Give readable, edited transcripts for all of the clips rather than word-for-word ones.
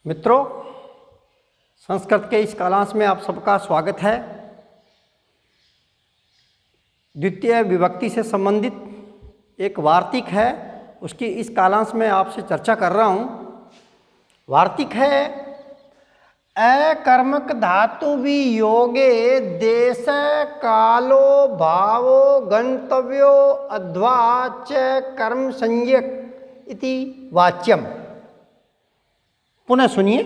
मित्रों, संस्कृत के इस कालांश में आप सबका स्वागत है। द्वितीय विभक्ति से संबंधित एक वार्तिक है, उसकी इस कालांश में आपसे चर्चा कर रहा हूँ। वार्तिक है अकर्मक धातु वियोगे देश कालो भावो गंतव्यो अध्वा च कर्म संज्ञक इति वाच्यम। पुनः सुनिए,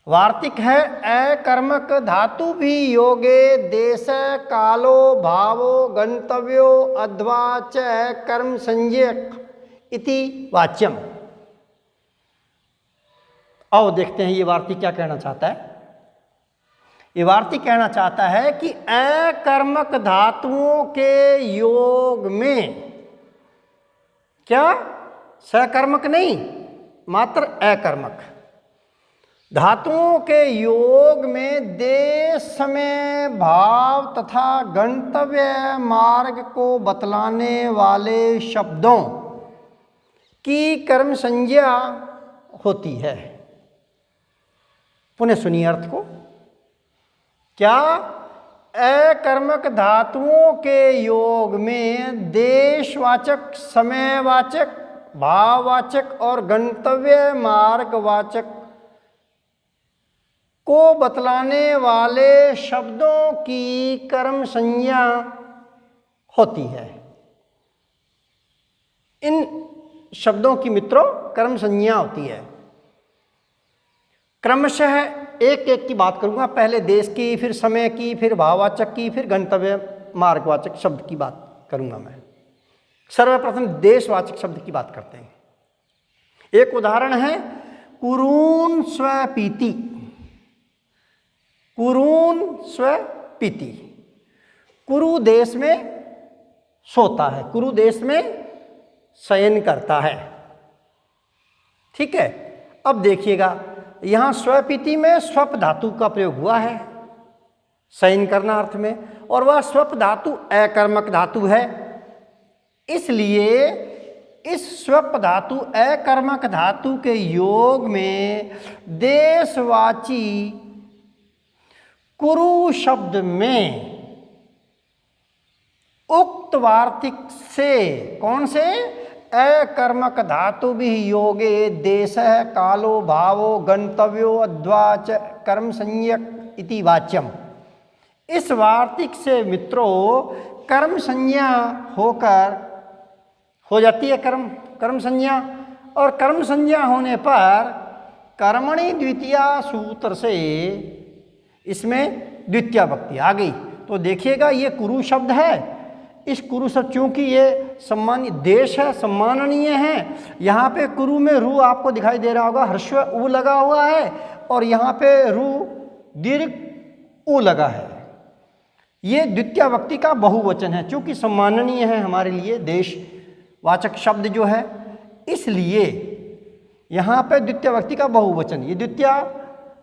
वार्तिक है अकर्मक धातु भी योगे देश कालो भावो गंतव्यो अध्वा च कर्म संज्ञक इति वाच्यम। आओ देखते हैं ये वार्तिक क्या कहना चाहता है। ये वार्तिक कहना चाहता है कि अकर्मक धातुओं के योग में, क्या सकर्मक नहीं, मात्र अकर्मक धातुओं के योग में देश, समय, भाव तथा गंतव्य मार्ग को बतलाने वाले शब्दों की कर्म संज्ञा होती है। पुनः सुनिए अर्थ को। क्या अकर्मक धातुओं के योग में देशवाचक, समयवाचक, भाववाचक और गंतव्य मार्गवाचक को बतलाने वाले शब्दों की कर्म संज्ञा होती है। इन शब्दों की मित्रों कर्म संज्ञा होती है। क्रमशः एक एक की बात करूंगा। पहले देश की, फिर समय की, फिर भाववाचक की, फिर गंतव्य मार्गवाचक शब्द की बात करूंगा मैं। सर्वप्रथम देशवाचक शब्द की बात करते हैं। एक उदाहरण है कुरून स्वपीति। कुरून स्वपीति, कुरु देश में सोता है, कुरु देश में शयन करता है। ठीक है, अब देखिएगा यहां स्वपीति में स्वप धातु का प्रयोग हुआ है शयन करना अर्थ में, और वह स्वप धातु अकर्मक धातु है। इसलिए इस स्वप धातु अकर्मक धातु के योग में देशवाची कुरु शब्द में उक्त वार्तिक से, कौन से, अकर्मक धातु भी योगे देश कालो भावो गंतव्यो अध्वा च कर्म संज्ञक इति वाच्यम। इस वार्तिक से मित्रों कर्म संज्ञा होकर हो जाती है कर्म संज्ञा, और कर्म संज्ञा होने पर कर्मणि द्वितीया सूत्र से इसमें द्वितीया भक्ति आ गई। तो देखिएगा ये कुरु शब्द है। इस कुरु शब्द चूंकि ये सम्मानीय देश है, सम्माननीय है, यहाँ पे कुरु में रू आपको दिखाई दे रहा होगा, हर्ष उ लगा हुआ है, और यहाँ पे रू दीर्घ उ लगा है। ये द्वितीया भक्ति का बहुवचन है। चूंकि सम्माननीय है हमारे लिए देशवाचक शब्द जो है, इसलिए यहाँ पे द्वितीय भक्ति का बहुवचन, ये द्वितीय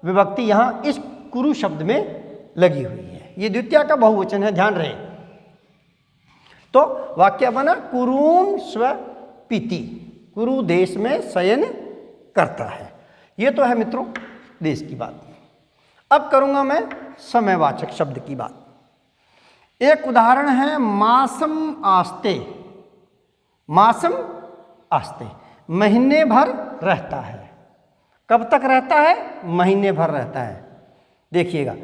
विभक्ति यहाँ इस कुरु शब्द में लगी हुई है। ये द्वितीय का बहुवचन है, ध्यान रहे। तो वाक्य बना कुरून स्वपीति, कुरु देश में शयन करता है। ये तो है मित्रों देश की बात। अब करूंगा मैं समयवाचक शब्द की बात। एक उदाहरण है मासम आस्ते। मासम आस्ते, महीने भर रहता है। कब तक रहता है? महीने भर रहता है। देखिएगा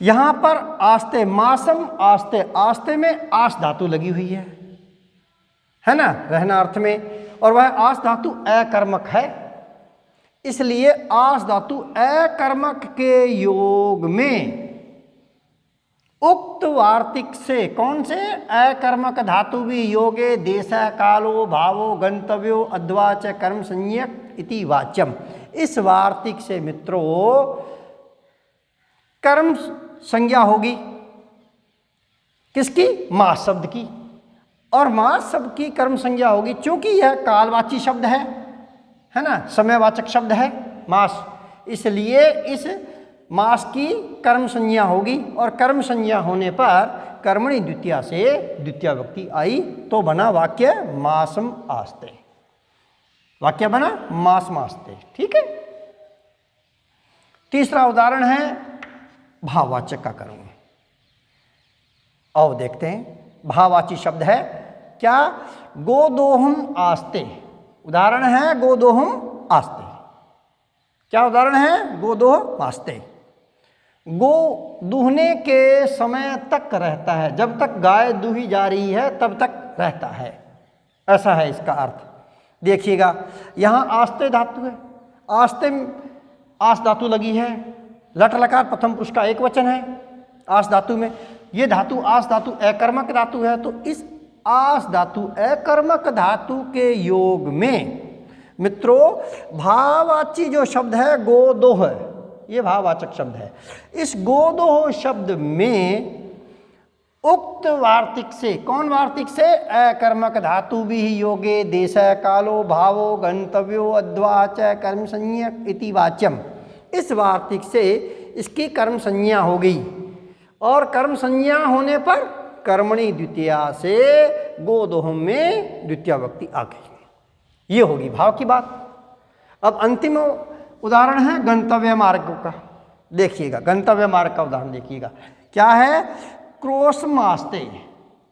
यहां पर आस्ते, मासम आस्ते, आस्ते में आस धातु लगी हुई है ना, रहना अर्थ में, और वह आस धातु अकर्मक है। इसलिए आस धातु अकर्मक के योग में उक्त वार्तिक से, कौन से, अकर्मक धातु भी योगे देश कालो भावो गंतव्यो अध्वा च कर्म संज्ञक इति वाच्यम। इस वार्तिक से मित्रों कर्म संज्ञा होगी किसकी? मास शब्द की। और मास शब्द की कर्म संज्ञा होगी चूंकि यह कालवाची शब्द है ना, समयवाचक शब्द है मास, इसलिए इस मास की कर्म संज्ञा होगी, और कर्म संज्ञा होने पर कर्मणि द्वितीया से द्वितीया भक्ति आई, तो बना वाक्य मासम आस्ते। वाक्य बना मास मासते। ठीक है। तीसरा उदाहरण है भाववाचक का करूंगा। और देखते हैं भाववाची शब्द है क्या, गोदोहम आस्ते। उदाहरण है गोदोहम आस्ते। क्या उदाहरण है, गोदोह आस्ते। गो दूहने के समय तक रहता है, जब तक गाय दूही जा रही है तब तक रहता है, ऐसा है इसका अर्थ। देखिएगा यहाँ आस्ते धातु है, आस्ते में आस धातु लगी है, लट लकार प्रथम पुरुष का एक वचन है आस धातु में। ये धातु आस धातु अकर्मक धातु है, तो इस आस धातु अकर्मक धातु के योग में मित्रों भाववाची जो शब्द है गोदोह, ये भाववाचक शब्द है। इस गोदोह शब्द में उक्त वार्तिक से, कौन वार्तिक से, अकर्मक धातु भी योगे देश कालो भावो गंतव्यो अध्वा च कर्म संज्ञा इति वाच्यम। इस वार्तिक से इसकी कर्म संज्ञा हो गई, और कर्म संज्ञा होने पर कर्मणि द्वितीया से गोदोह में द्वितीया व्यक्ति आ गई। ये होगी भाव की बात। अब अंतिम उदाहरण है गंतव्य मार्ग का। देखिएगा गंतव्य मार्ग का उदाहरण देखिएगा क्या है, क्रोशम आस्ते।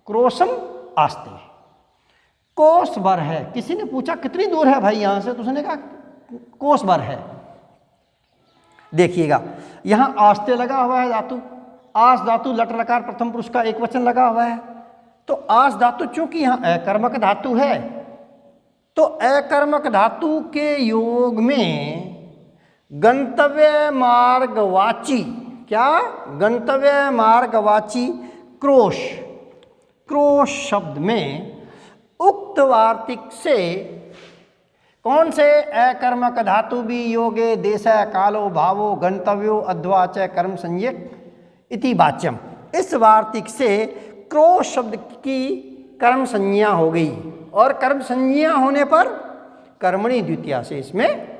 क्रोशम आस्ते कोस भर है। किसी ने पूछा कितनी दूर है भाई यहाँ से, तो उसने कहा कोस भर है। देखिएगा यहाँ आस्ते लगा हुआ है धातु, आस धातु लट लकार प्रथम पुरुष का एक वचन लगा हुआ है, तो आस धातु चूंकि यहाँ अकर्मक धातु है, तो अकर्मक धातु के योग में गंतव्य मार्गवाची, क्या, गंतव्य मार्गवाची क्रोश, क्रोश शब्द में उक्त वार्तिक से, कौन से, अकर्मक धातु भी योगे देश कालो भावो गंतव्यो अध्वा च कर्म संज्ञक इति वाच्यम। इस वार्तिक से क्रोश शब्द की कर्म संज्ञा हो गई, और कर्म संज्ञा होने पर कर्मणि द्वितीया से इसमें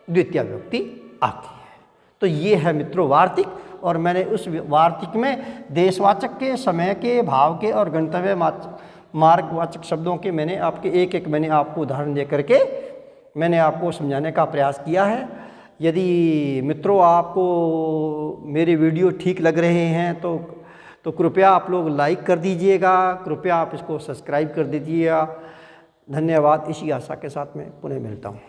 द्वितीय व्यक्ति आती है। तो ये है मित्रों वार्तिक, और मैंने उस वार्तिक में देशवाचक के, समय के, भाव के और गंतव्य मार्गवाचक शब्दों के मैंने आपके एक एक मैंने आपको उदाहरण दे करके मैंने आपको समझाने का प्रयास किया है। यदि मित्रों आपको मेरे वीडियो ठीक लग रहे हैं तो कृपया आप लोग लाइक कर दीजिएगा, कृपया आप इसको सब्सक्राइब कर दीजिएगा। धन्यवाद। इसी आशा के साथ मैं पुनः मिलता हूँ।